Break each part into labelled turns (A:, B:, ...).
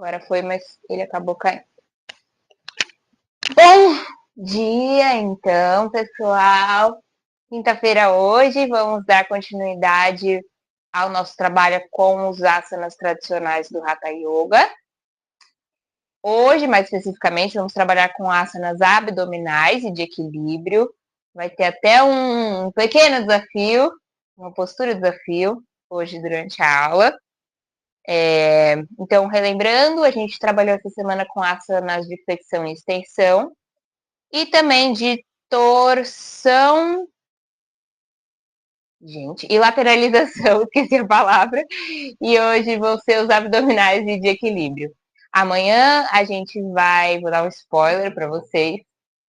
A: Agora foi, mas ele acabou caindo. Bom dia, então, pessoal. Quinta-feira hoje, vamos dar continuidade ao nosso trabalho com os asanas tradicionais do Hatha Yoga. Hoje, mais especificamente, vamos trabalhar com asanas abdominais e de equilíbrio. Vai ter até um pequeno desafio, uma postura desafio, hoje durante a aula. Então, relembrando, a gente trabalhou essa semana com asanas de flexão e extensão e também de torção, gente, e lateralização, esqueci a palavra, e hoje vão ser os abdominais e de equilíbrio. Amanhã a gente vou dar um spoiler para vocês,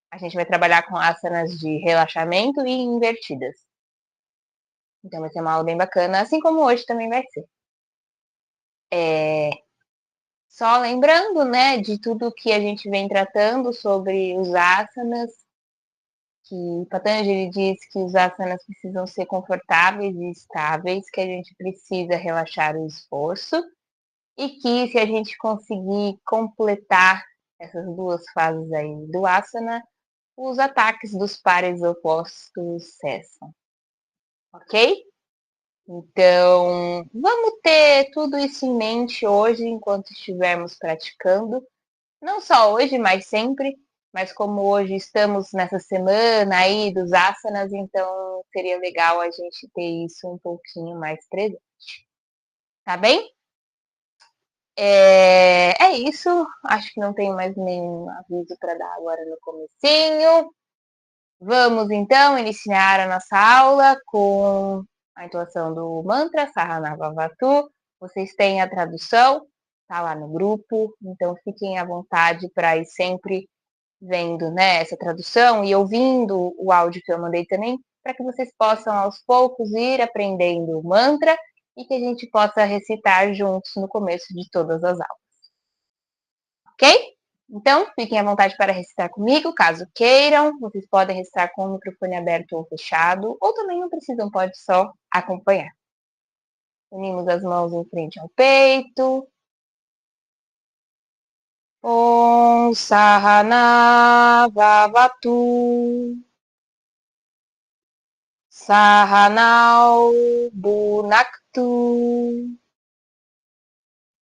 A: a gente vai trabalhar com asanas de relaxamento e invertidas. Então vai ser uma aula bem bacana, assim como hoje também vai ser. Só lembrando, né, de tudo que a gente vem tratando sobre os asanas, que Patanjali diz que os asanas precisam ser confortáveis e estáveis, que a gente precisa relaxar o esforço e que se a gente conseguir completar essas duas fases aí do asana, os ataques dos pares opostos cessam. Ok? Então, vamos ter tudo isso em mente hoje enquanto estivermos praticando. Não só hoje, mas sempre. Mas como hoje estamos nessa semana aí dos asanas, então seria legal a gente ter isso um pouquinho mais presente. Tá bem? É isso. Acho que não tenho mais nenhum aviso para dar agora no comecinho. Vamos então iniciar a nossa aula com a entoação do mantra Sahanavavatu. Vocês têm a tradução, tá lá no grupo, então fiquem à vontade para ir sempre vendo, né, essa tradução e ouvindo o áudio que eu mandei também, para que vocês possam aos poucos ir aprendendo o mantra e que a gente possa recitar juntos no começo de todas as aulas. Ok? Então, fiquem à vontade para recitar comigo, caso queiram. Vocês podem recitar com o microfone aberto ou fechado, ou também não precisam, pode só acompanhar. Unimos as mãos em frente ao peito. Om Sahana Vavatu. Sahanau Bunaktu.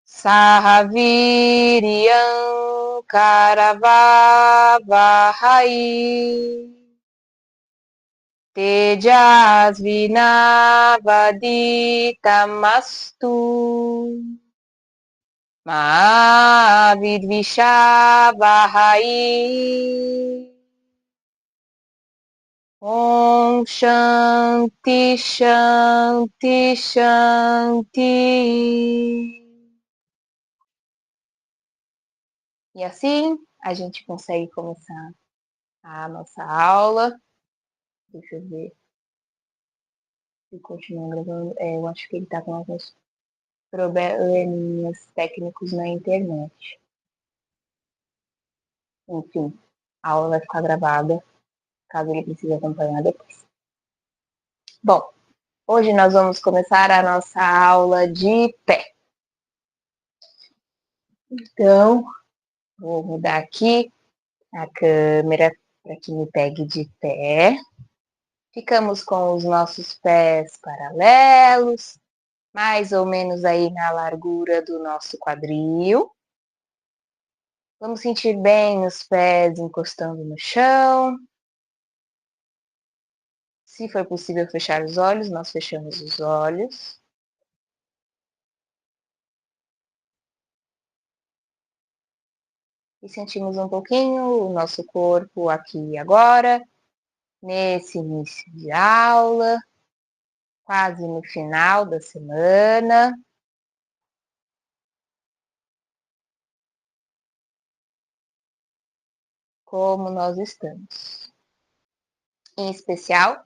A: Sahaviriyam Karavavahai. Tejasvinavaditamastu. Mahavidvishavahai. Om Shanti Shanti Shanti. E assim a gente consegue começar a nossa aula. Deixa eu ver se continua gravando. Eu acho que ele está com alguns probleminhas técnicos na internet. Enfim, a aula vai ficar gravada, caso ele precise acompanhar depois. Bom, hoje nós vamos começar a nossa aula de pé. Então, vou mudar aqui a câmera para que me pegue de pé. Ficamos com os nossos pés paralelos, mais ou menos aí na largura do nosso quadril. Vamos sentir bem os pés encostando no chão. Se for possível fechar os olhos, nós fechamos os olhos. E sentimos um pouquinho o nosso corpo aqui e agora, nesse início de aula, quase no final da semana. Como nós estamos. Em especial,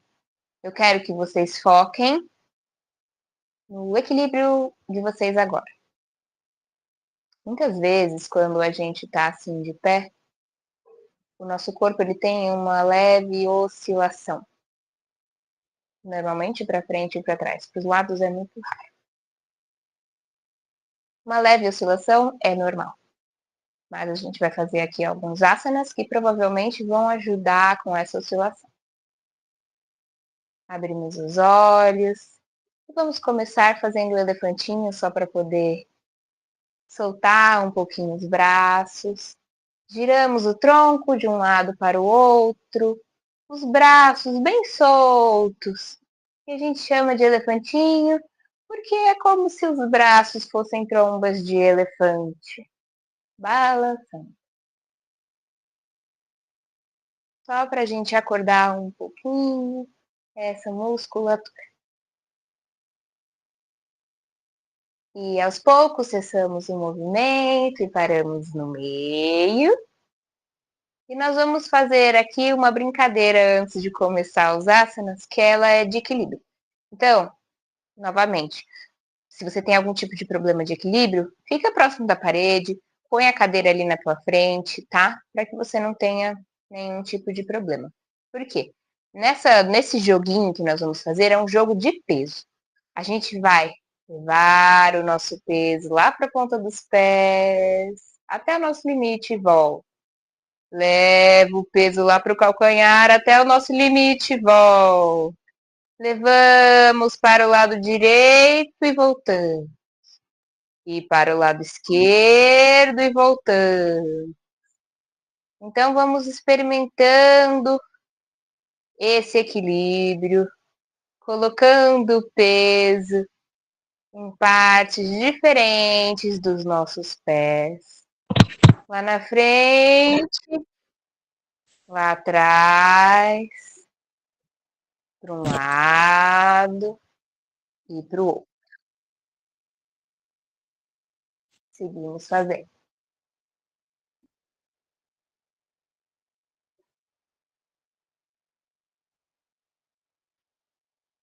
A: eu quero que vocês foquem no equilíbrio de vocês agora. Muitas vezes, quando a gente está assim de pé, o nosso corpo ele tem uma leve oscilação. Normalmente para frente e para trás. Para os lados é muito raro. Uma leve oscilação é normal. Mas a gente vai fazer aqui alguns asanas que provavelmente vão ajudar com essa oscilação. Abrimos os olhos e vamos começar fazendo o elefantinho só para poder soltar um pouquinho os braços. Giramos o tronco de um lado para o outro, os braços bem soltos, que a gente chama de elefantinho, porque é como se os braços fossem trombas de elefante, balançando. Só para a gente acordar um pouquinho essa musculatura. E aos poucos cessamos o movimento e paramos no meio. E nós vamos fazer aqui uma brincadeira antes de começar os asanas, que ela é de equilíbrio. Então, novamente, se você tem algum tipo de problema de equilíbrio, fica próximo da parede, põe a cadeira ali na tua frente, tá? Para que você não tenha nenhum tipo de problema. Por quê? Nesse joguinho que nós vamos fazer, é um jogo de peso. A gente vai levar o nosso peso lá para a ponta dos pés, até o nosso limite e volta. Leva o peso lá para o calcanhar até o nosso limite e volta. Levamos para o lado direito e voltamos. E para o lado esquerdo e voltamos. Então vamos experimentando esse equilíbrio, colocando o peso em partes diferentes dos nossos pés. Lá na frente, lá atrás, para um lado e para o outro. Seguimos fazendo.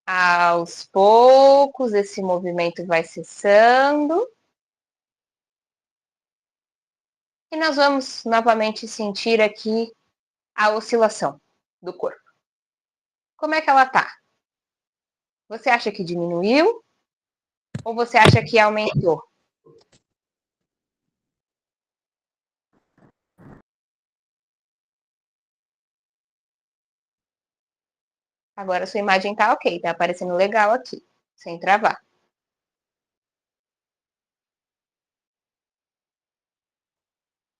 A: Aos poucos, esse movimento vai cessando. E nós vamos novamente sentir aqui a oscilação do corpo. Como é que ela tá? Você acha que diminuiu ou você acha que aumentou? Agora sua imagem tá ok, tá aparecendo legal aqui, sem travar.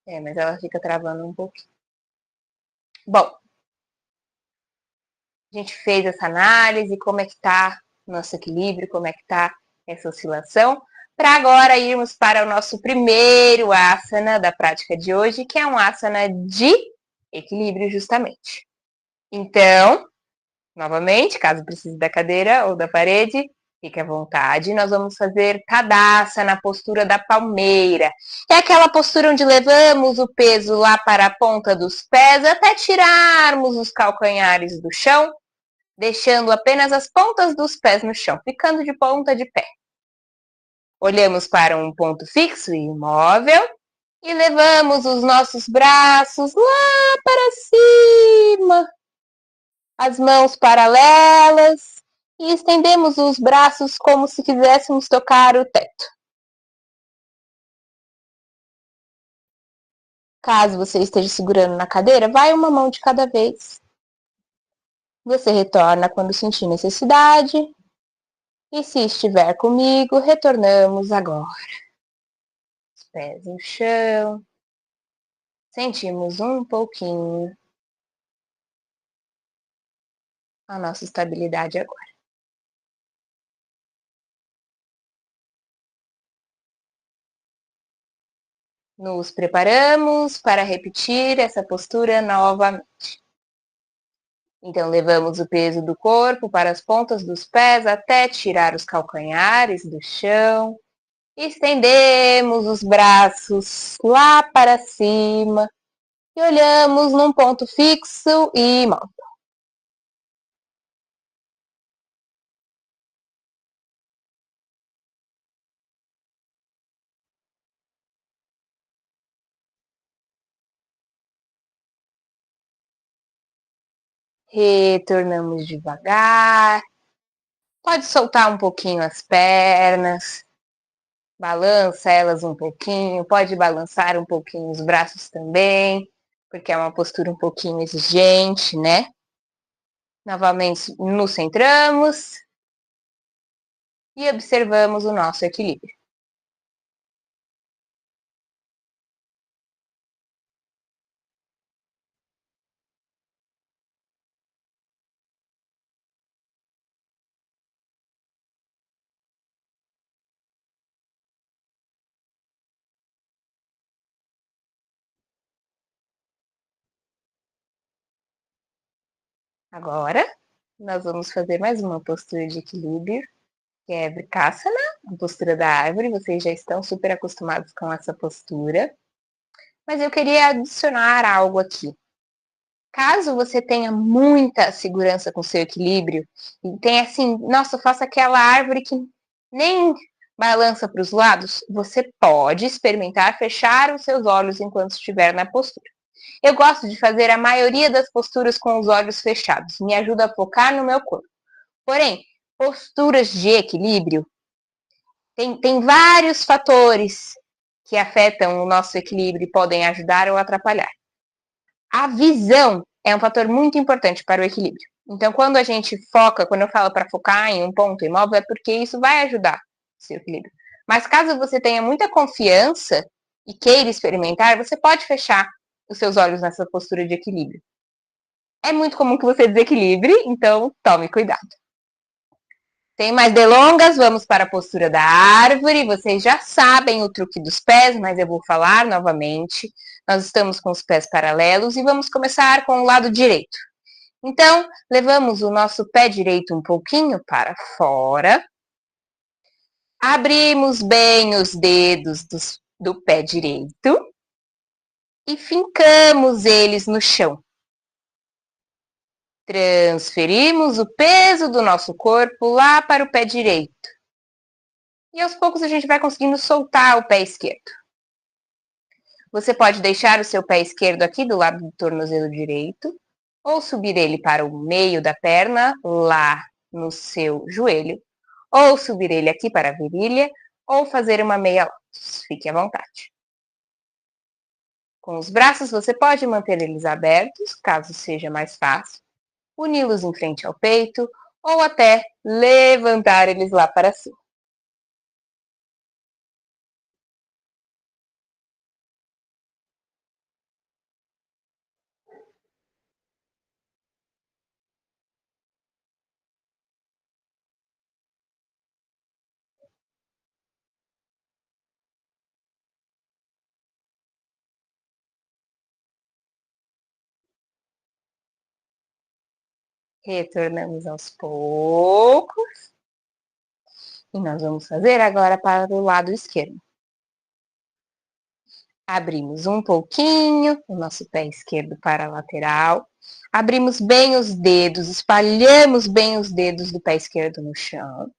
A: É, mas ela fica travando um pouquinho. Bom, a gente fez essa análise, como é que tá nosso equilíbrio, como é que tá essa oscilação, para agora irmos para o nosso primeiro asana da prática de hoje, que é um asana de equilíbrio justamente. Então, novamente, caso precise da cadeira ou da parede, fique à vontade. Nós vamos fazer Tadasana, na postura da palmeira. É aquela postura onde levamos o peso lá para a ponta dos pés até tirarmos os calcanhares do chão, deixando apenas as pontas dos pés no chão, ficando de ponta de pé. Olhamos para um ponto fixo e imóvel e levamos os nossos braços lá para cima, as mãos paralelas e estendemos os braços como se quiséssemos tocar o teto. Caso você esteja segurando na cadeira, vai uma mão de cada vez. Você retorna quando sentir necessidade. E se estiver comigo, retornamos agora. Os pés no chão. Sentimos um pouquinho a nossa estabilidade agora. Nos preparamos para repetir essa postura novamente. Então, levamos o peso do corpo para as pontas dos pés até tirar os calcanhares do chão. Estendemos os braços lá para cima e olhamos num ponto fixo e imóvel. Retornamos devagar. Pode soltar um pouquinho as pernas. Balança elas um pouquinho, pode balançar um pouquinho os braços também, porque é uma postura um pouquinho exigente, né? Novamente nos centramos e observamos o nosso equilíbrio. Agora, nós vamos fazer mais uma postura de equilíbrio, que é Vrikasana, a postura da árvore. Vocês já estão super acostumados com essa postura, mas eu queria adicionar algo aqui. Caso você tenha muita segurança com seu equilíbrio e tenha assim, nossa, eu faço aquela árvore que nem balança para os lados, você pode experimentar fechar os seus olhos enquanto estiver na postura. Eu gosto de fazer a maioria das posturas com os olhos fechados, me ajuda a focar no meu corpo. Porém, posturas de equilíbrio tem vários fatores que afetam o nosso equilíbrio e podem ajudar ou atrapalhar. A visão é um fator muito importante para o equilíbrio. Então, quando a gente foca, quando eu falo para focar em um ponto imóvel, é porque isso vai ajudar o seu equilíbrio. Mas caso você tenha muita confiança e queira experimentar, você pode fechar os seus olhos nessa postura de equilíbrio. É muito comum que você desequilibre, então tome cuidado. Sem mais delongas, vamos para a postura da árvore. Vocês já sabem o truque dos pés, mas eu vou falar novamente. Nós estamos com os pés paralelos e vamos começar com o lado direito. Então, levamos o nosso pé direito um pouquinho para fora. Abrimos bem os dedos do pé direito e fincamos eles no chão. Transferimos o peso do nosso corpo lá para o pé direito. E aos poucos a gente vai conseguindo soltar o pé esquerdo. Você pode deixar o seu pé esquerdo aqui do lado do tornozelo direito, ou subir ele para o meio da perna, lá no seu joelho, ou subir ele aqui para a virilha, ou fazer uma meia lótus. Fique à vontade. Com os braços, você pode manter eles abertos, caso seja mais fácil, uni-los em frente ao peito, ou até levantar eles lá para cima. Retornamos aos poucos. E nós vamos fazer agora para o lado esquerdo. Abrimos um pouquinho o nosso pé esquerdo para a lateral. Abrimos bem os dedos, espalhamos bem os dedos do pé esquerdo no chão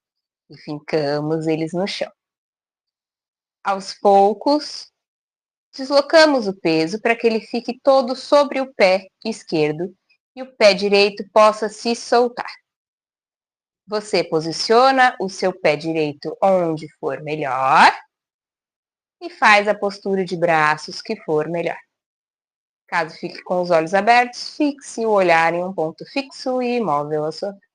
A: e fincamos eles no chão. Aos poucos, deslocamos o peso para que ele fique todo sobre o pé esquerdo e o pé direito possa se soltar. Você posiciona o seu pé direito onde for melhor e faz a postura de braços que for melhor. Caso fique com os olhos abertos, fixe o olhar em um ponto fixo e imóvel à sua frente.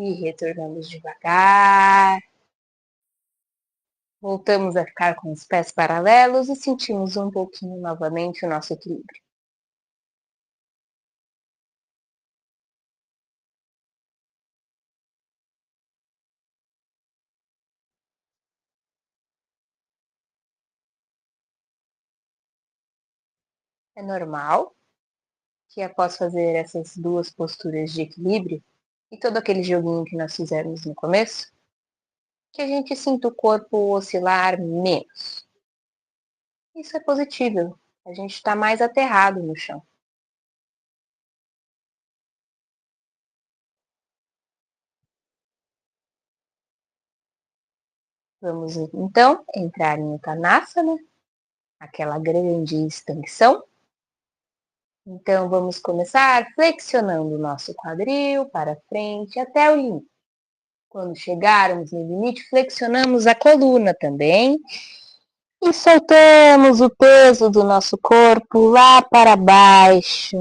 A: E retornamos devagar. Voltamos a ficar com os pés paralelos e sentimos um pouquinho novamente o nosso equilíbrio. É normal que após fazer essas duas posturas de equilíbrio e todo aquele joguinho que nós fizemos no começo, que a gente sinta o corpo oscilar menos. Isso é positivo. A gente está mais aterrado no chão. Vamos então entrar em Uttanasana, aquela grande extensão. Então vamos começar flexionando o nosso quadril para frente até o limite. Quando chegarmos no limite, flexionamos a coluna também e soltamos o peso do nosso corpo lá para baixo.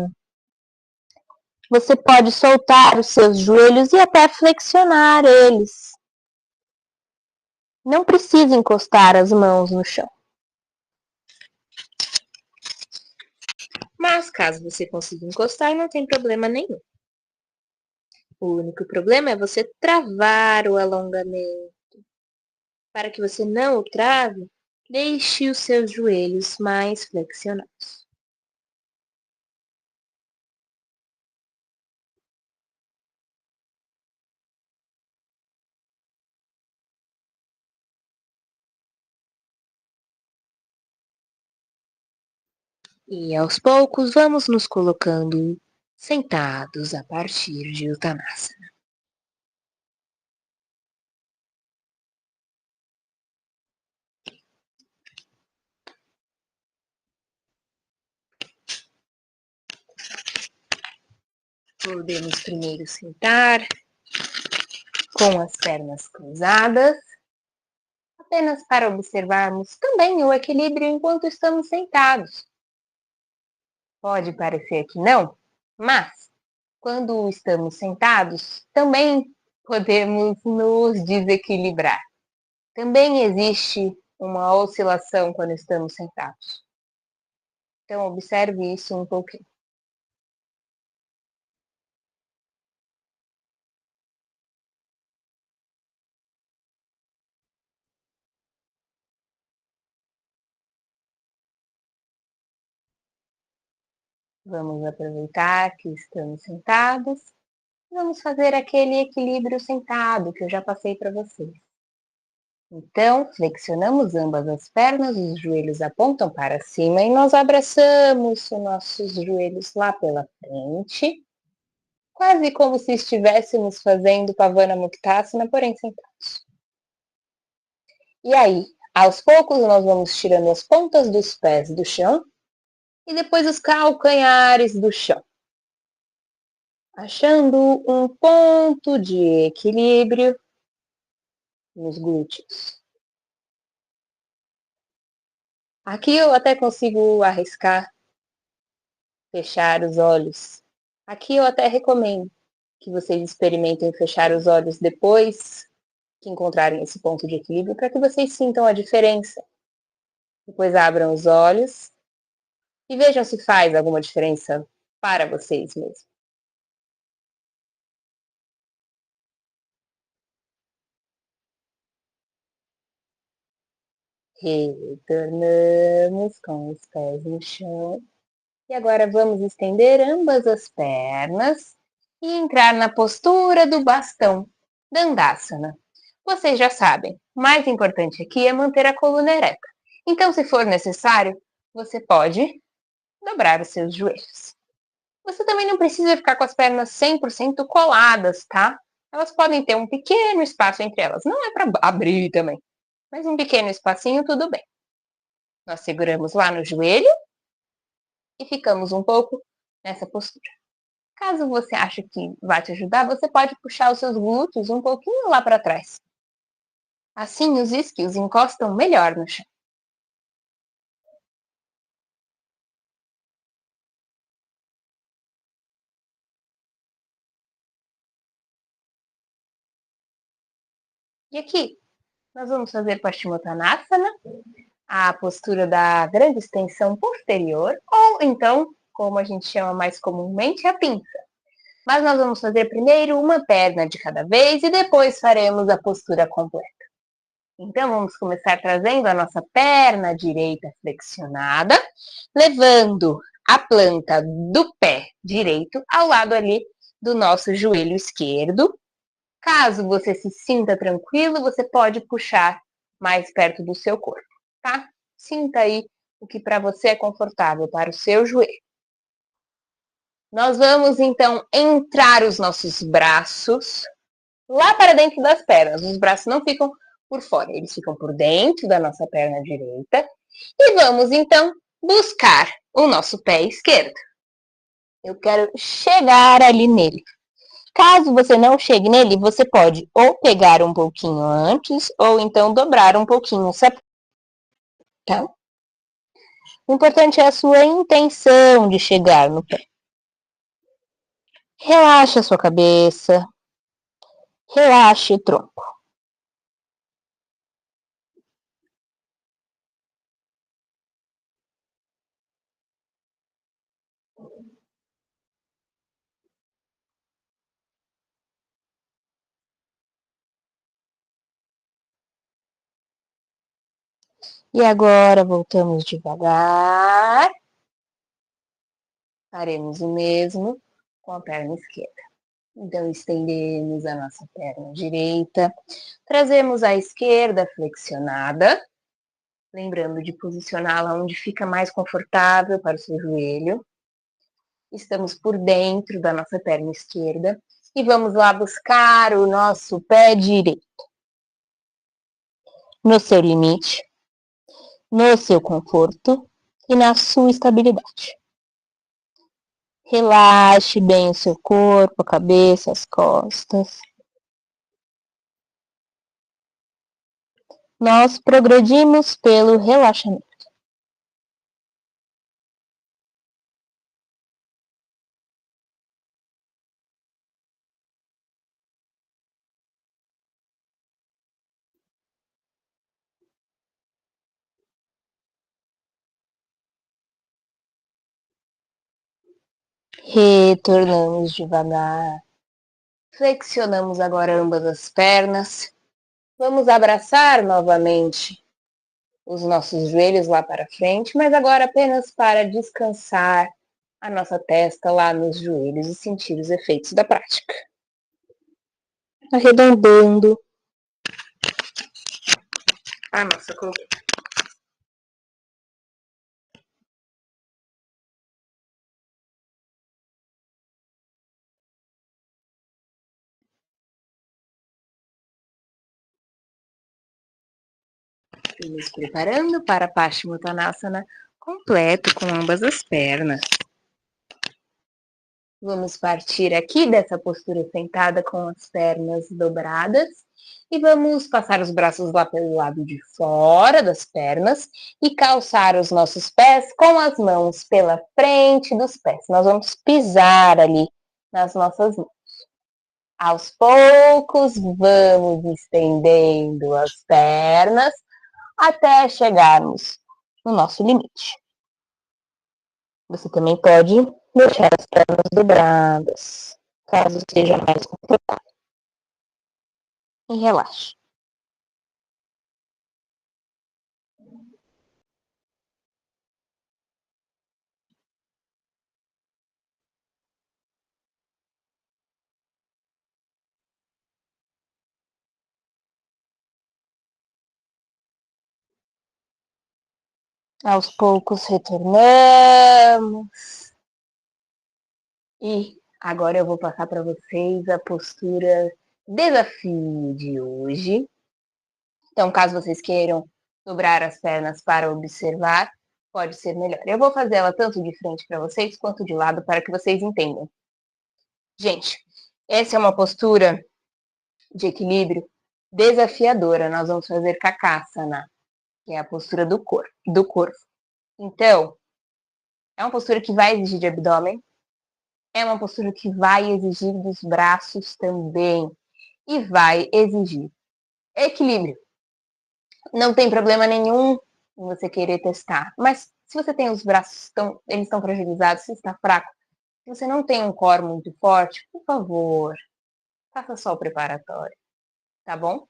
A: Você pode soltar os seus joelhos e até flexionar eles. Não precisa encostar as mãos no chão. Mas caso você consiga encostar, não tem problema nenhum. O único problema é você travar o alongamento. Para que você não o trave, deixe os seus joelhos mais flexionados. E aos poucos vamos nos colocando sentados a partir de Uttanasana. Podemos primeiro sentar com as pernas cruzadas, apenas para observarmos também o equilíbrio enquanto estamos sentados. Pode parecer que não, mas quando estamos sentados, também podemos nos desequilibrar. Também existe uma oscilação quando estamos sentados. Então, observe isso um pouquinho. Vamos aproveitar que estamos sentados. Vamos fazer aquele equilíbrio sentado que eu já passei para vocês. Então, flexionamos ambas as pernas, os joelhos apontam para cima e nós abraçamos os nossos joelhos lá pela frente, quase como se estivéssemos fazendo Pavana Muktasana, porém sentados. E aí, aos poucos, nós vamos tirando as pontas dos pés do chão e depois os calcanhares do chão, achando um ponto de equilíbrio nos glúteos. Aqui eu até consigo arriscar fechar os olhos. Aqui eu até recomendo que vocês experimentem fechar os olhos depois que encontrarem esse ponto de equilíbrio, para que vocês sintam a diferença. Depois abram os olhos e vejam se faz alguma diferença para vocês mesmos. Retornamos com os pés no chão. E agora vamos estender ambas as pernas e entrar na postura do bastão, Dandasana. Vocês já sabem, o mais importante aqui é manter a coluna ereta. Então, se for necessário, você pode dobrar os seus joelhos. Você também não precisa ficar com as pernas 100% coladas, tá? Elas podem ter um pequeno espaço entre elas. Não é para abrir também, mas um pequeno espacinho, tudo bem. Nós seguramos lá no joelho e ficamos um pouco nessa postura. Caso você ache que vai te ajudar, você pode puxar os seus glúteos um pouquinho lá para trás. Assim, os isquios encostam melhor no chão. E aqui, nós vamos fazer Paschimottanasana, a postura da grande extensão posterior, ou então, como a gente chama mais comumente, a pinça. Mas nós vamos fazer primeiro uma perna de cada vez e depois faremos a postura completa. Então, vamos começar trazendo a nossa perna direita flexionada, levando a planta do pé direito ao lado ali do nosso joelho esquerdo. Caso você se sinta tranquilo, você pode puxar mais perto do seu corpo, tá? Sinta aí o que para você é confortável para o seu joelho. Nós vamos então entrar os nossos braços lá para dentro das pernas. Os braços não ficam por fora, eles ficam por dentro da nossa perna direita. E vamos então buscar o nosso pé esquerdo. Eu quero chegar ali nele. Caso você não chegue nele, você pode ou pegar um pouquinho antes, ou então dobrar um pouquinho, sabe? Tá? O importante é a sua intenção de chegar no pé. Relaxe a sua cabeça, relaxe o tronco. E agora voltamos devagar. Faremos o mesmo com a perna esquerda. Então, estendemos a nossa perna direita, trazemos a esquerda flexionada, lembrando de posicioná-la onde fica mais confortável para o seu joelho. Estamos por dentro da nossa perna esquerda e vamos lá buscar o nosso pé direito. No seu limite, no seu conforto e na sua estabilidade. Relaxe bem o seu corpo, a cabeça, as costas. Nós progredimos pelo relaxamento. Retornamos devagar. Flexionamos agora ambas as pernas. Vamos abraçar novamente os nossos joelhos lá para frente, mas agora apenas para descansar a nossa testa lá nos joelhos e sentir os efeitos da prática. Arredondando a nossa coluna. E nos preparando para Paschimottanasana completo com ambas as pernas. Vamos partir aqui dessa postura sentada com as pernas dobradas e vamos passar os braços lá pelo lado de fora das pernas e calçar os nossos pés com as mãos pela frente dos pés. Nós vamos pisar ali nas nossas mãos. Aos poucos, vamos estendendo as pernas até chegarmos no nosso limite. Você também pode deixar as pernas dobradas, caso seja mais confortável. E relaxe. Aos poucos retornamos. E agora eu vou passar para vocês a postura desafio de hoje. Então, caso vocês queiram dobrar as pernas para observar, pode ser melhor. Eu vou fazer ela tanto de frente para vocês quanto de lado para que vocês entendam. Gente, essa é uma postura de equilíbrio desafiadora. Nós vamos fazer Kakasana, que é a postura do corpo. Então, é uma postura que vai exigir de abdômen, é uma postura que vai exigir dos braços também e vai exigir equilíbrio. Não tem problema nenhum em você querer testar, mas se você tem os braços, eles estão fragilizados, se está fraco, se você não tem um core muito forte, por favor, faça só o preparatório, tá bom?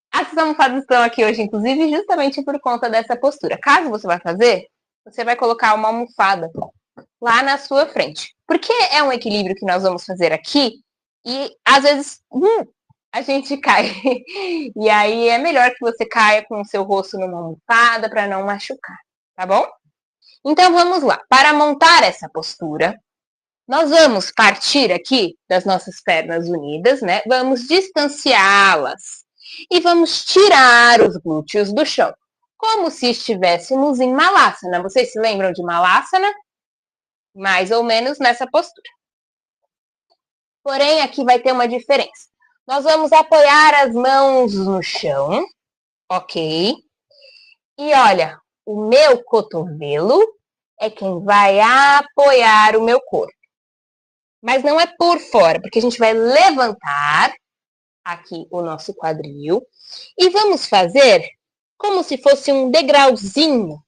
A: As almofadas estão aqui hoje, inclusive, justamente por conta dessa postura. Caso você vá fazer, você vai colocar uma almofada lá na sua frente. Porque é um equilíbrio que nós vamos fazer aqui e, às vezes, a gente cai. E aí é melhor que você caia com o seu rosto numa almofada para não machucar, tá bom? Então vamos lá. Para montar essa postura, nós vamos partir aqui das nossas pernas unidas, né? Vamos distanciá-las e vamos tirar os glúteos do chão, como se estivéssemos em Malasana. Vocês se lembram de Malasana? Mais ou menos nessa postura. Porém, aqui vai ter uma diferença. Nós vamos apoiar as mãos no chão, ok? E olha, o meu cotovelo é quem vai apoiar o meu corpo. Mas não é por fora, porque a gente vai levantar aqui o nosso quadril e vamos fazer como se fosse um degrauzinho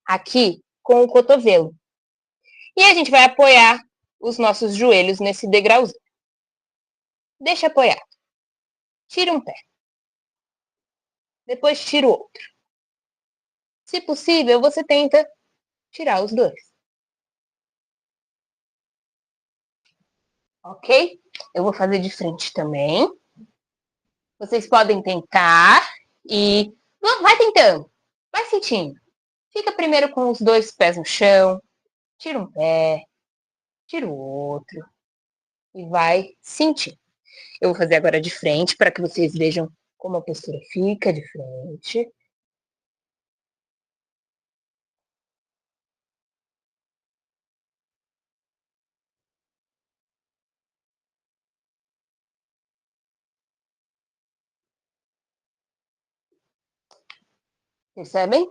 A: aqui com o cotovelo. E a gente vai apoiar os nossos joelhos nesse degrauzinho. Deixa apoiar. Tira um pé. Depois tira o outro. Se possível, você tenta tirar os dois. Ok? Eu vou fazer de frente também. Vocês podem tentar e vai tentando, vai sentindo. Fica primeiro com os dois pés no chão, tira um pé, tira o outro e vai sentir. Eu vou fazer agora de frente para que vocês vejam como a postura fica de frente. Percebem?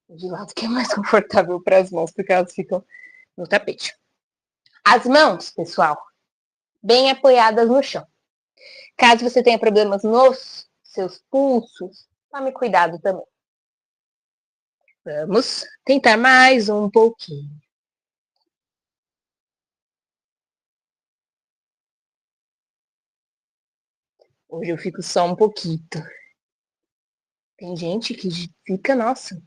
A: De lado que é mais confortável para as mãos, porque elas ficam no tapete. As mãos, pessoal, bem apoiadas no chão. Caso você tenha problemas nos seus pulsos, tome cuidado também. Vamos tentar mais um pouquinho. Hoje eu fico só um pouquinho. Tem gente que fica, nossa.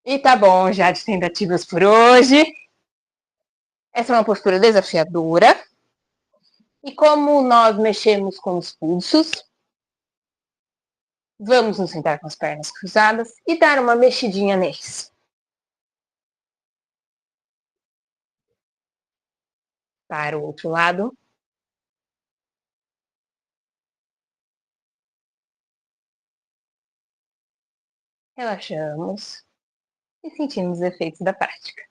A: E tá bom já de tentativas por hoje. Essa é uma postura desafiadora. E como nós mexemos com os pulsos, vamos nos sentar com as pernas cruzadas e dar uma mexidinha neles. Para o outro lado. Relaxamos e sentimos os efeitos da prática.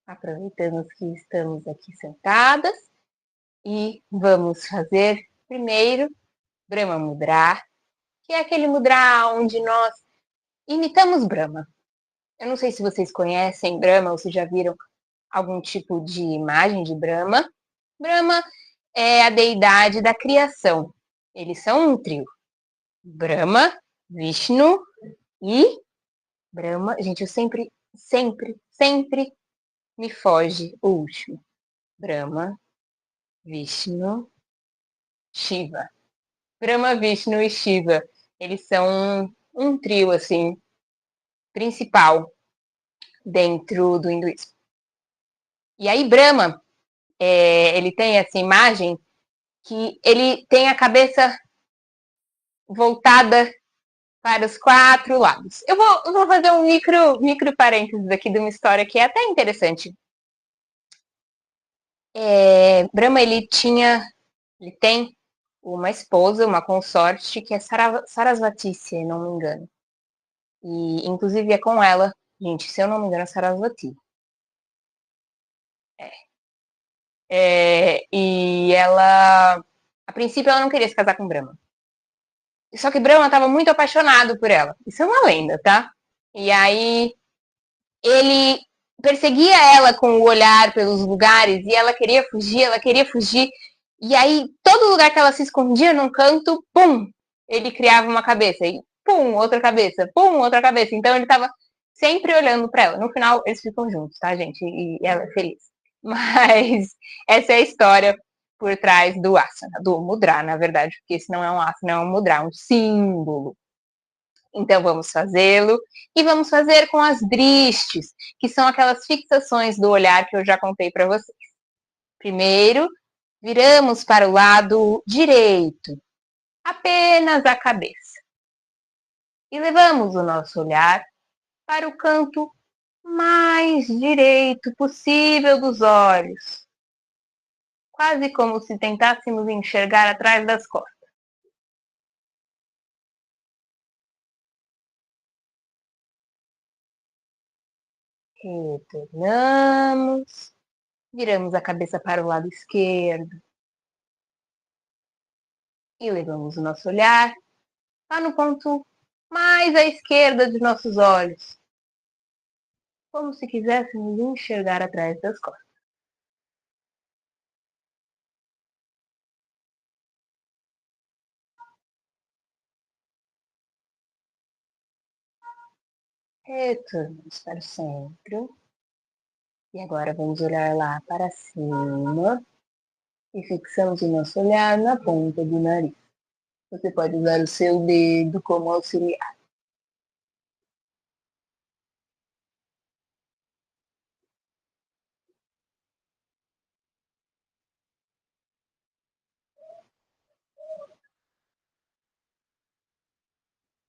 A: Aproveitamos que estamos aqui sentadas e vamos fazer primeiro Brahma Mudra, que é aquele mudra onde nós imitamos Brahma. Eu não sei se vocês conhecem Brahma ou se já viram algum tipo de imagem de Brahma. Brahma é a deidade da criação. Eles são um trio. Brahma, Vishnu e Brahma. Gente, eu sempre me foge o último. Brahma, Vishnu, Shiva. Brahma, Vishnu e Shiva. Eles são um trio, assim, principal dentro do hinduísmo. E aí, Brahma, ele tem essa imagem que ele tem a cabeça voltada para os quatro lados. Eu vou fazer um micro parênteses aqui de uma história que é até interessante. Brahma, ele tem uma esposa, uma consorte, que é Sarasvati, se não me engano. E, inclusive, é com ela, gente, se eu não me engano, é Sarasvati. E ela, a princípio, ela não queria se casar com Brahma. Só que Brahma estava muito apaixonado por ela. Isso é uma lenda, tá? E aí, ele perseguia ela com o olhar pelos lugares e ela queria fugir, ela queria fugir. E aí, todo lugar que ela se escondia num canto, pum, ele criava uma cabeça. E pum, outra cabeça, pum, outra cabeça. Então ele tava sempre olhando para ela. No final, eles ficam juntos, tá, gente? E ela é feliz. Mas essa é a história por trás do asana, do mudra, na verdade, porque esse não é um asana, é um mudra, um símbolo. Então vamos fazê-lo e vamos fazer com as dristes, que são aquelas fixações do olhar que eu já contei para vocês. Primeiro, viramos para o lado direito, apenas a cabeça. E levamos o nosso olhar para o canto mais direito possível dos olhos, quase como se tentássemos enxergar atrás das costas. Retornamos, viramos a cabeça para o lado esquerdo e levamos o nosso olhar lá no ponto mais à esquerda de nossos olhos, como se quiséssemos enxergar atrás das costas. Retornamos para o centro. E agora vamos olhar lá para cima e fixamos o nosso olhar na ponta do nariz. Você pode usar o seu dedo como auxiliar.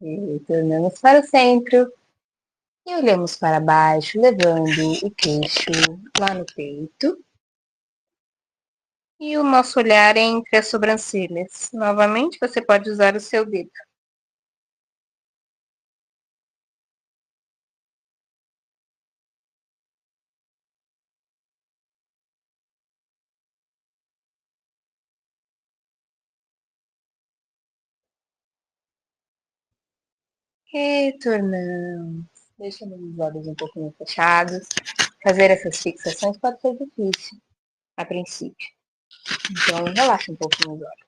A: E retornamos para o centro e olhamos para baixo, levando o queixo lá no peito. E o nosso olhar entre as sobrancelhas. Novamente, você pode usar o seu dedo. Retornamos. Deixando os olhos um pouquinho fechados. Fazer essas fixações pode ser difícil a princípio. Então, relaxa um pouquinho os olhos.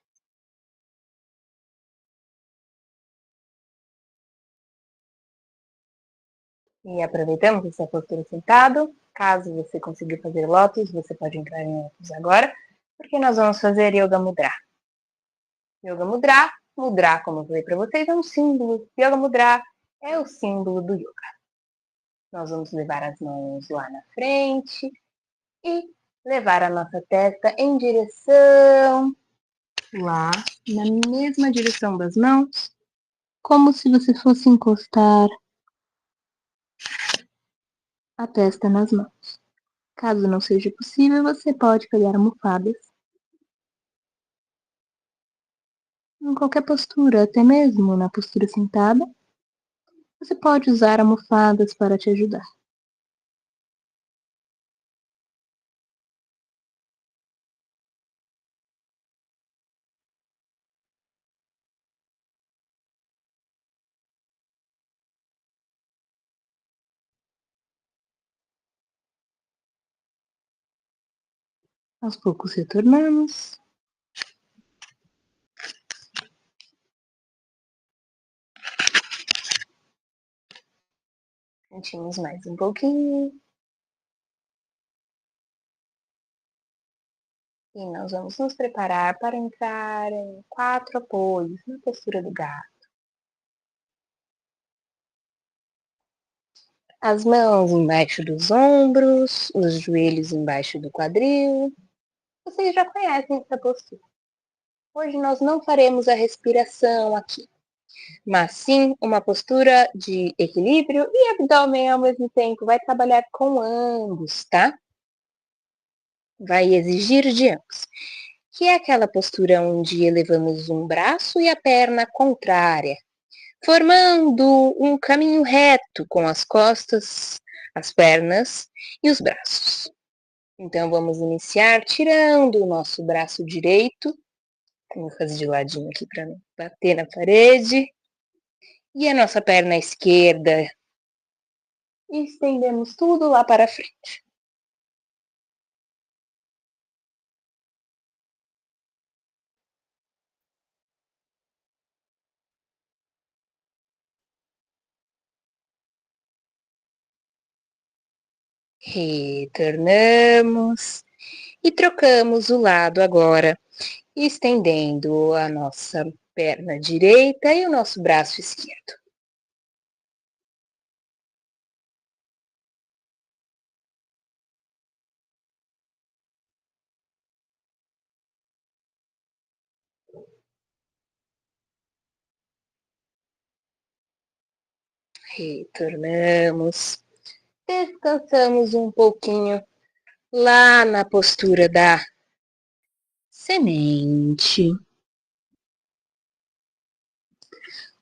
A: E aproveitamos essa postura sentado. Caso você consiga fazer lótus, você pode entrar em lótus agora, porque nós vamos fazer Yoga Mudra. Yoga Mudra, Mudra, como eu falei para vocês, é um símbolo. Yoga Mudra é o símbolo do yoga. Nós vamos levar as mãos lá na frente e levar a nossa testa em direção lá, na mesma direção das mãos, como se você fosse encostar a testa nas mãos. Caso não seja possível, você pode pegar almofadas em qualquer postura, até mesmo na postura sentada. Você pode usar almofadas para te ajudar. Aos poucos retornamos. Sentimos mais um pouquinho. E nós vamos nos preparar para entrar em 4 apoios na postura do gato. As mãos embaixo dos ombros, os joelhos embaixo do quadril. Vocês já conhecem essa postura. Hoje nós não faremos a respiração aqui, mas sim uma postura de equilíbrio e abdômen ao mesmo tempo. Vai trabalhar com ambos, tá? Vai exigir de ambos. Que é aquela postura onde elevamos um braço e a perna contrária, formando um caminho reto com as costas, as pernas e os braços. Então, vamos iniciar tirando o nosso braço direito. Vou fazer de ladinho aqui para não bater na parede. E a nossa perna esquerda e estendemos tudo lá para frente. Retornamos e trocamos o lado agora, estendendo a nossa perna direita e o nosso braço esquerdo. Retornamos, descansamos um pouquinho lá na postura da semente,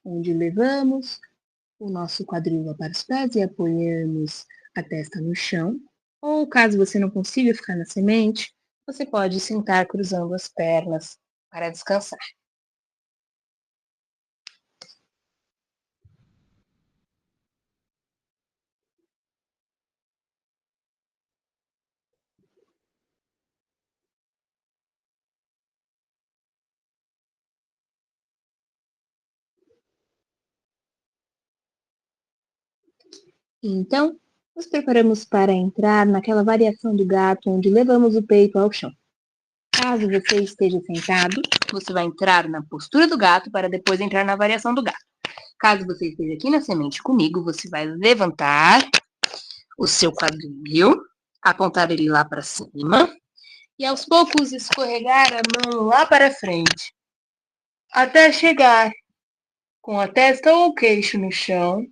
A: onde levamos o nosso quadril lá para os pés e apoiamos a testa no chão. Ou caso você não consiga ficar na semente, você pode sentar cruzando as pernas para descansar. Então, nos preparamos para entrar naquela variação do gato onde levamos o peito ao chão. Caso você esteja sentado, você vai entrar na postura do gato para depois entrar na variação do gato. Caso você esteja aqui na semente comigo, você vai levantar o seu quadril, apontar ele lá para cima e aos poucos escorregar a mão lá para frente, até chegar com a testa ou o queixo no chão,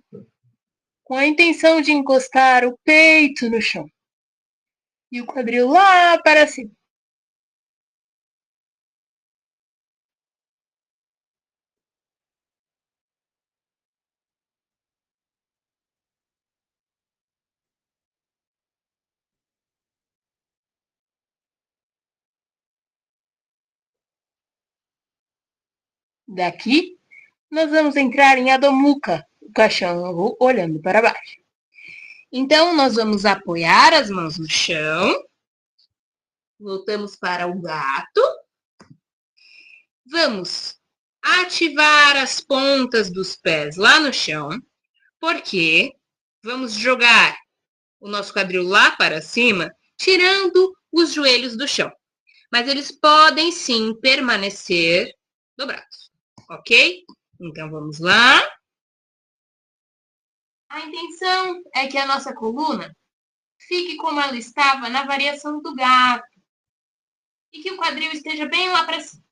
A: com a intenção de encostar o peito no chão e o quadril lá para cima. Daqui, nós vamos entrar em Adho Mukha, o cachorro olhando para baixo. Então, nós vamos apoiar as mãos no chão, voltamos para o gato, vamos ativar as pontas dos pés lá no chão, porque vamos jogar o nosso quadril lá para cima, tirando os joelhos do chão. Mas eles podem sim permanecer dobrados, ok? Então vamos lá. A intenção é que a nossa coluna fique como ela estava na variação do gato e que o quadril esteja bem lá para cima.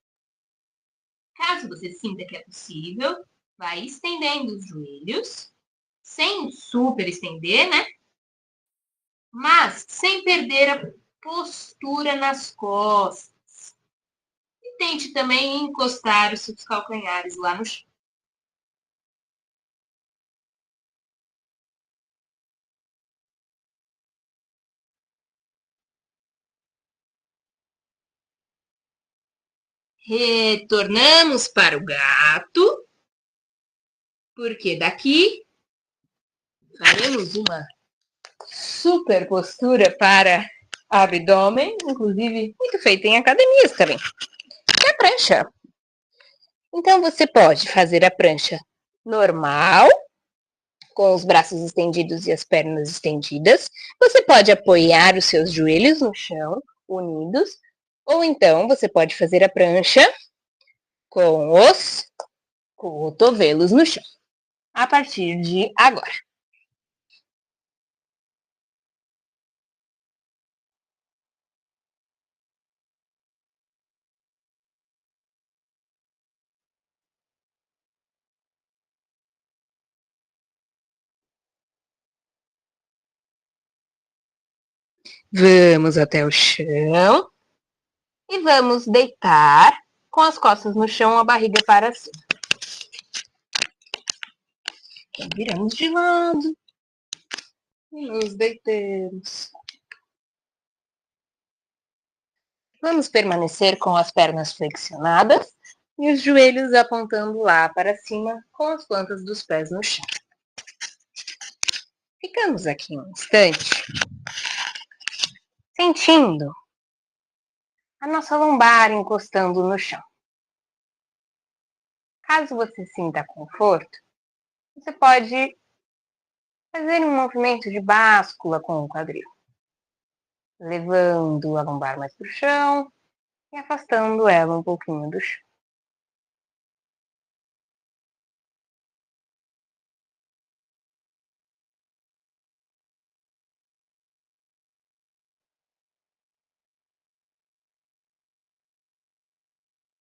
A: Caso você sinta que é possível, vai estendendo os joelhos, sem super estender, né? Mas sem perder a postura nas costas. E tente também encostar os seus calcanhares lá no chão. Retornamos para o gato, porque daqui faremos uma super postura para abdômen, inclusive muito feita em academias também. É a prancha. Então você pode fazer a prancha normal, com os braços estendidos e as pernas estendidas. Você pode apoiar os seus joelhos no chão, unidos, ou então você pode fazer a prancha com os cotovelos no chão. A partir de agora. Vamos até o chão e vamos deitar com as costas no chão, a barriga para cima. Então, viramos de lado e nos deitamos. Vamos permanecer com as pernas flexionadas e os joelhos apontando lá para cima com as plantas dos pés no chão. Ficamos aqui um instante sentindo a nossa lombar encostando no chão. Caso você sinta conforto, você pode fazer um movimento de báscula com o quadril, levando a lombar mais para o chão e afastando ela um pouquinho do chão.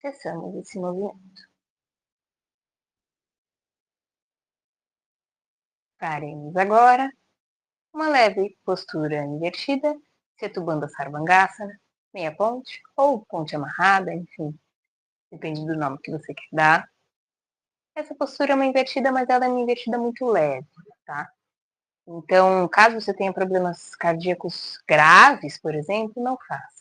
A: Cessamos esse movimento. Faremos agora uma leve postura invertida, Setubandha Sarvangasana, meia ponte ou ponte amarrada, enfim, depende do nome que você quer dar. Essa postura é uma invertida, mas ela é uma invertida muito leve, tá? Então, caso você tenha problemas cardíacos graves, por exemplo, não faça.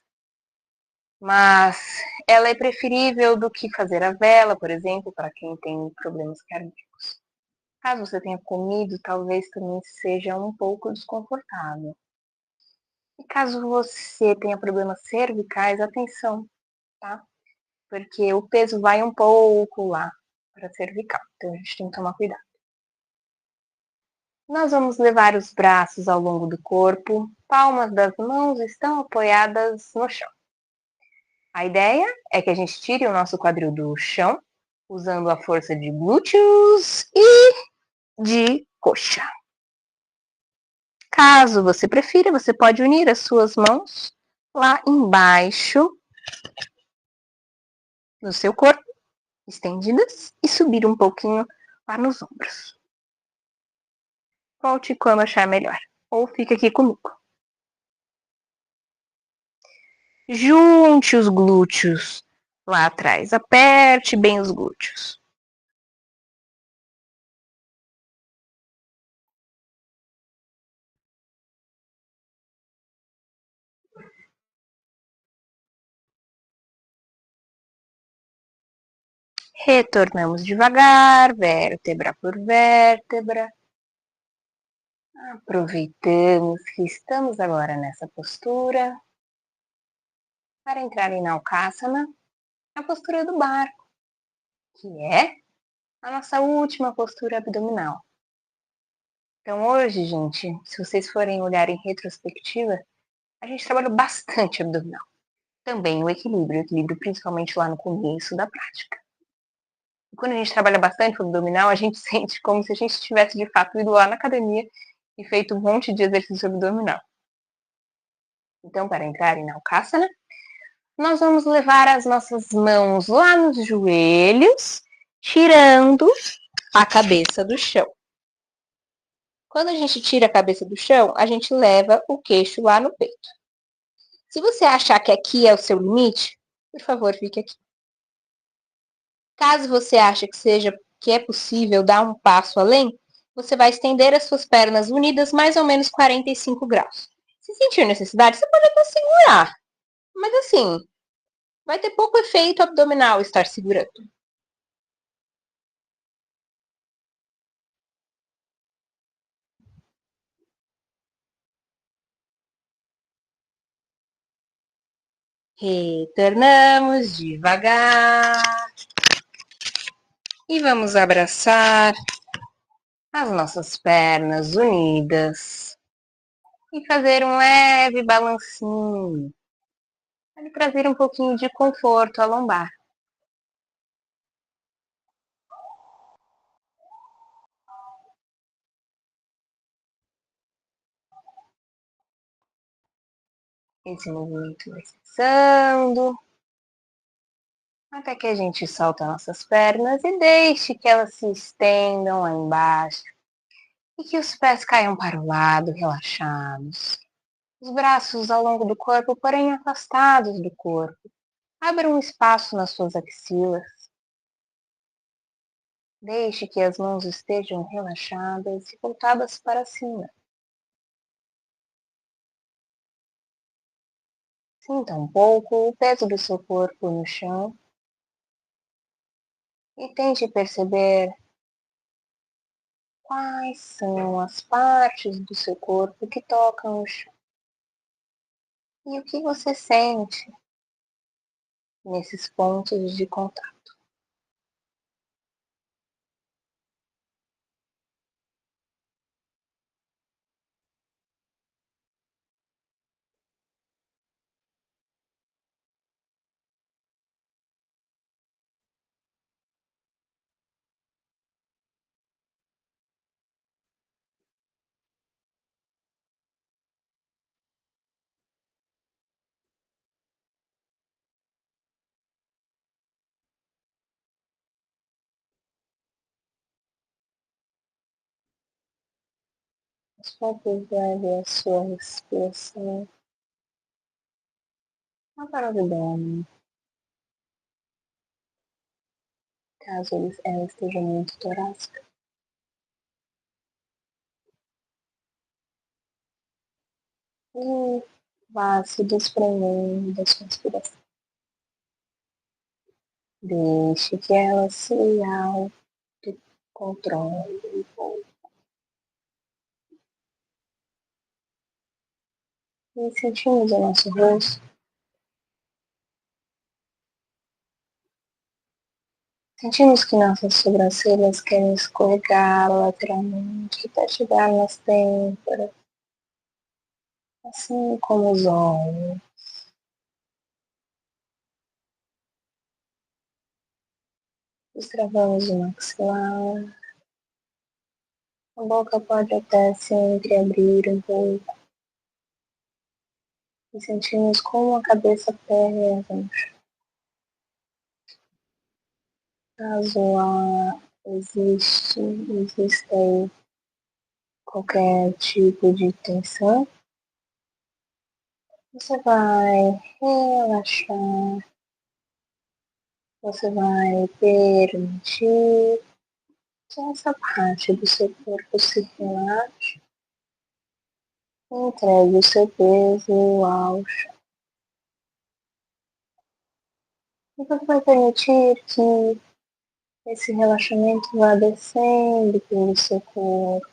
A: Mas ela é preferível do que fazer a vela, por exemplo, para quem tem problemas cardíacos. Caso você tenha comido, talvez também seja um pouco desconfortável. E caso você tenha problemas cervicais, atenção, tá? Porque o peso vai um pouco lá para cervical, então a gente tem que tomar cuidado. Nós vamos levar os braços ao longo do corpo, palmas das mãos estão apoiadas no chão. A ideia é que a gente tire o nosso quadril do chão, usando a força de glúteos e de coxa. Caso você prefira, você pode unir as suas mãos lá embaixo no seu corpo, estendidas, e subir um pouquinho lá nos ombros. Volte quando achar melhor, ou fica aqui comigo. Junte os glúteos lá atrás, aperte bem os glúteos. Retornamos devagar, vértebra por vértebra. Aproveitamos que estamos agora nessa postura para entrar em Naukasana, a postura do barco, que é a nossa última postura abdominal. Então hoje, gente, se vocês forem olhar em retrospectiva, a gente trabalhou bastante abdominal. Também o equilíbrio principalmente lá no começo da prática. E quando a gente trabalha bastante o abdominal, a gente sente como se a gente tivesse de fato ido lá na academia e feito um monte de exercício abdominal. Então, para entrar em Naukasana, nós vamos levar as nossas mãos lá nos joelhos, tirando a cabeça do chão. Quando a gente tira a cabeça do chão, a gente leva o queixo lá no peito. Se você achar que aqui é o seu limite, por favor, fique aqui. Caso você ache que é possível dar um passo além, você vai estender as suas pernas unidas mais ou menos 45 graus. Se sentir necessidade, você pode até segurar. Mas assim, vai ter pouco efeito abdominal estar segurando. Retornamos devagar. E vamos abraçar as nossas pernas unidas. E fazer um leve balancinho. Para trazer um pouquinho de conforto à lombar. Esse movimento vai cessando. Até que a gente solta nossas pernas e deixe que elas se estendam lá embaixo. E que os pés caiam para o lado, relaxados. Os braços ao longo do corpo, porém afastados do corpo. Abra um espaço nas suas axilas. Deixe que as mãos estejam relaxadas e voltadas para cima. Sinta um pouco o peso do seu corpo no chão e tente perceber Quais são as partes do seu corpo que tocam o chão? E o que você sente nesses pontos de contato? Só observe a sua respiração. Agora o abdômen, caso ela esteja muito torácica. E vá se desprendendo da sua respiração. Deixe que ela se autocontrole um pouco. E sentimos o nosso rosto. Sentimos que nossas sobrancelhas querem escorregar lateralmente até chegar nas têmporas, assim como os olhos. Destravamos o maxilar. A boca pode até se entreabrir um pouco. E sentimos como a cabeça pesa no chão. Caso exista aí qualquer tipo de tensão, você vai relaxar, você vai permitir que essa parte do seu corpo se relaxe, entregue o seu peso ao chão. E você vai permitir que esse relaxamento vá descendo pelo seu corpo,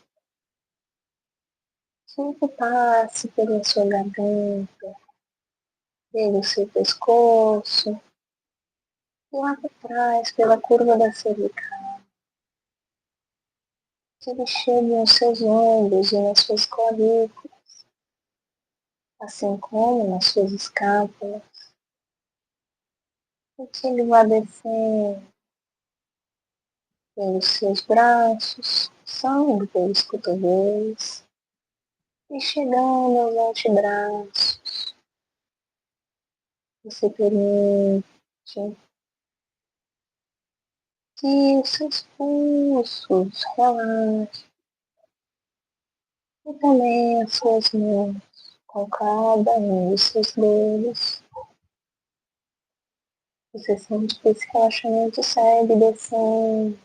A: que passe pela sua garganta, pelo seu pescoço, e lá por trás, pela curva da cervical, que ele chegue aos seus ombros e nas suas clavículas, assim como nas suas escápulas, e que ele vá descendo pelos seus braços, passando pelos cotovelos e chegando aos antebraços. Você permite que os seus pulsos relaxem e também as suas mãos com cada um dos seus dedos. Você sente que esse relaxamento segue descendo,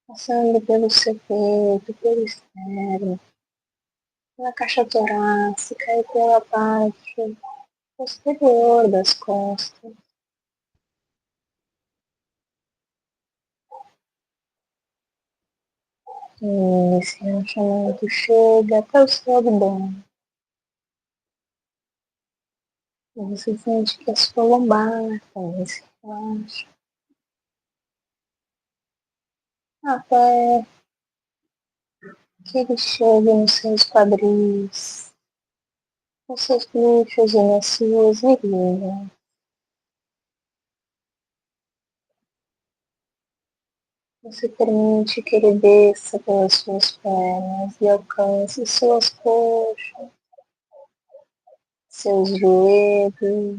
A: passando pelo seu peito, pelo externo, pela caixa torácica e pela parte posterior das costas. E esse relaxamento chega até o seu abdômen. E você sente que a sua lombar também se relaxa. Até que ele chegue nos seus quadris, nos seus glúteos e nas suas virilhas. Você permite que ele desça pelas suas pernas e alcance suas coxas, seus joelhos,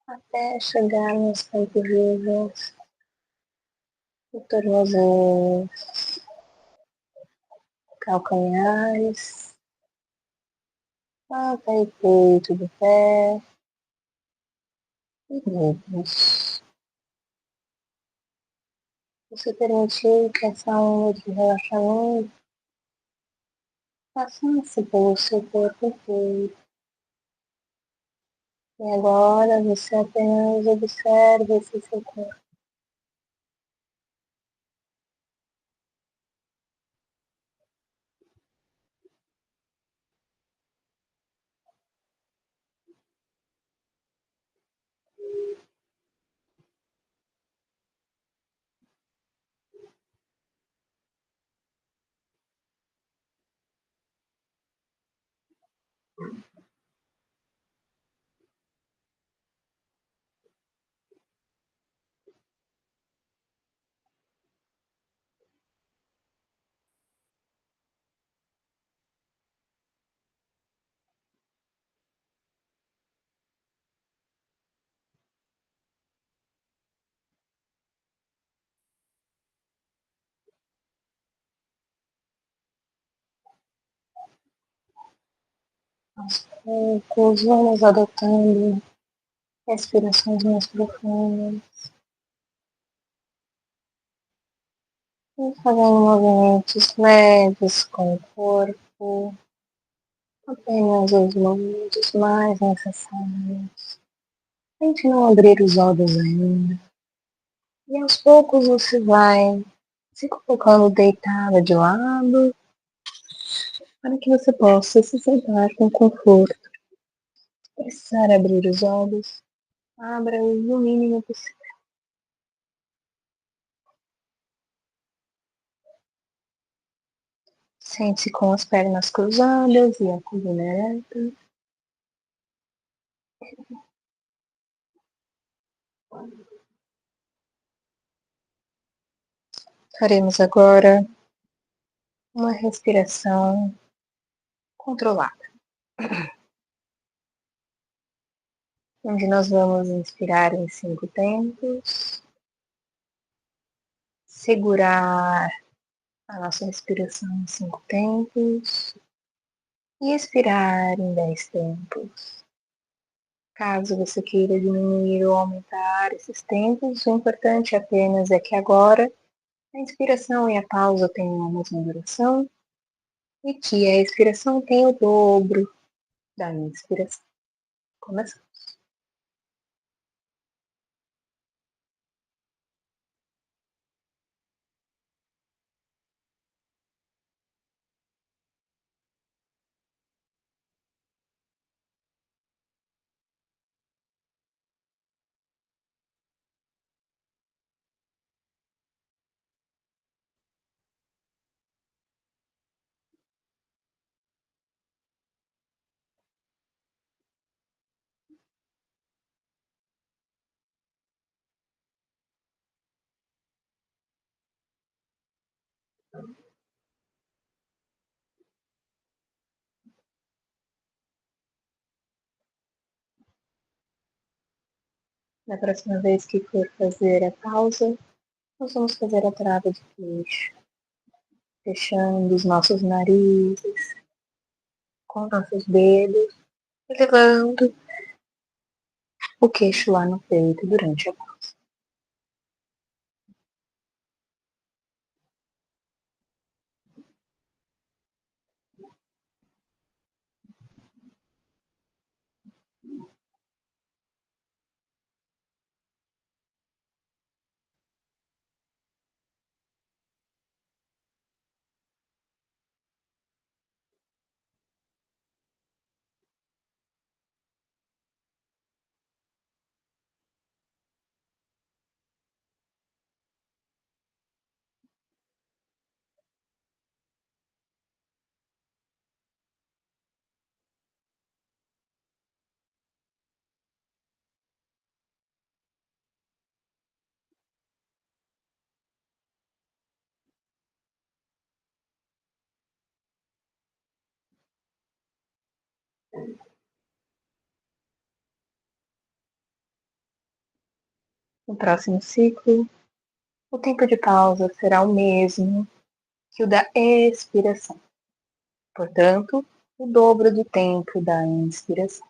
A: até chegar nas panturrilhas e tornozelos, calcanhares, até o peito do pé e dedos. Você permitiu que essa onda de relaxamento passasse pelo seu corpo inteiro. E agora você apenas observa esse seu corpo. Aos poucos, vamos adotando respirações mais profundas e fazendo movimentos leves com o corpo, apenas os movimentos mais necessários. Tente não abrir os olhos ainda. E aos poucos você vai se colocando deitada de lado para que você possa se sentar com conforto. Se precisar abrir os olhos, abra-os no mínimo possível. Sente-se com as pernas cruzadas e a coluna ereta. Faremos agora uma respiração controlada, onde nós vamos inspirar em 5 tempos, segurar a nossa respiração em 5 tempos e expirar em 10 tempos. Caso você queira diminuir ou aumentar esses tempos, o importante apenas é que agora a inspiração e a pausa tenham a mesma duração e que a expiração tenha o dobro da inspiração. Começamos. Na próxima vez que for fazer a pausa, nós vamos fazer a trava de queixo, fechando os nossos narizes com nossos dedos e levando o queixo lá no peito durante a pausa. No próximo ciclo, o tempo de pausa será o mesmo que o da expiração, portanto, o dobro do tempo da inspiração.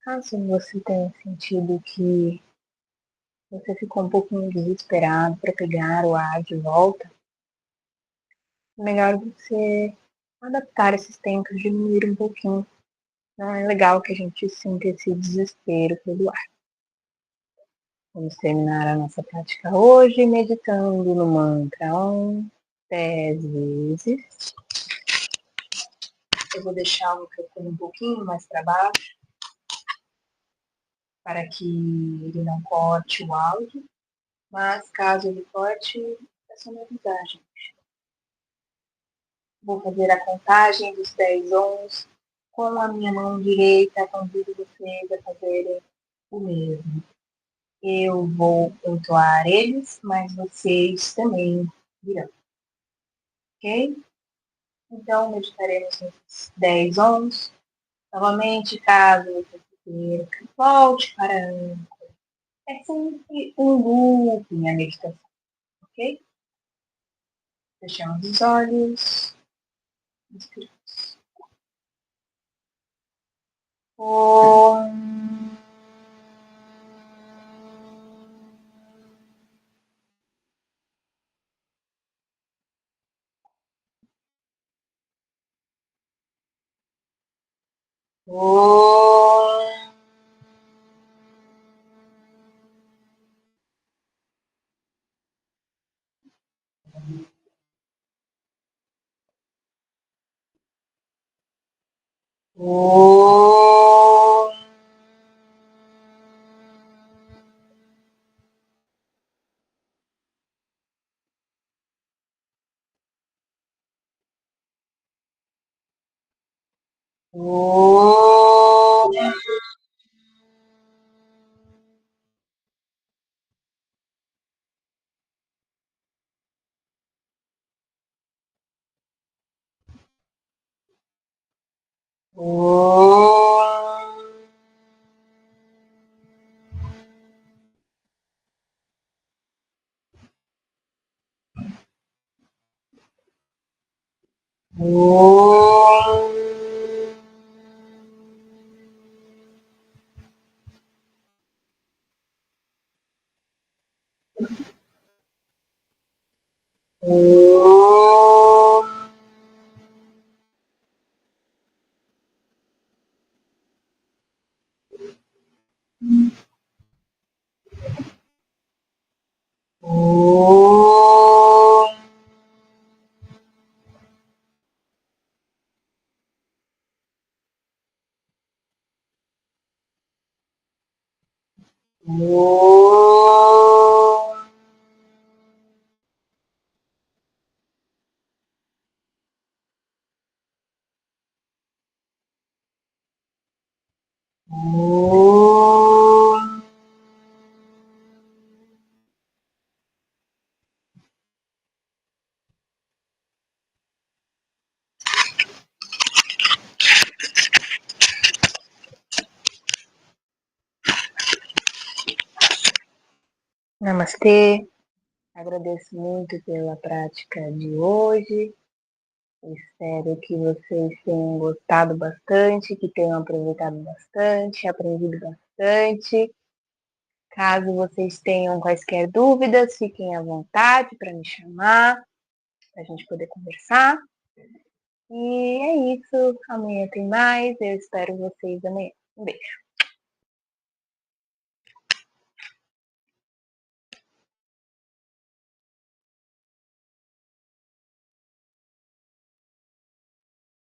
A: Caso você tenha sentido que você ficou um pouquinho desesperado para pegar o ar de volta, é melhor você adaptar esses tempos, diminuir um pouquinho. Não é legal que a gente sinta esse desespero pelo ar. Vamos terminar a nossa prática hoje meditando no mantra Om 10 vezes. Eu vou deixar o microfone um pouquinho mais para baixo para que ele não corte o áudio, mas caso ele corte, é só me avisar, gente. Vou fazer a contagem dos 10 Oms com a minha mão direita, convido vocês a fazerem o mesmo. Eu vou entoar eles, mas vocês também virão, ok? Então, meditaremos nesses 10 Oms. Novamente, caso você queira, volte para âncora. É sempre um looping a meditação, ok? Fechamos os olhos. Inspiramos. Om. Om. Om. Om. Om. Om. Om. Om. Om. Om. Namastê. Agradeço muito pela prática de hoje. Espero que vocês tenham gostado bastante, que tenham aproveitado bastante, aprendido bastante. Caso vocês tenham quaisquer dúvidas, fiquem à vontade para me chamar, para a gente poder conversar. E é isso. Amanhã tem mais. Eu espero vocês amanhã. Um beijo.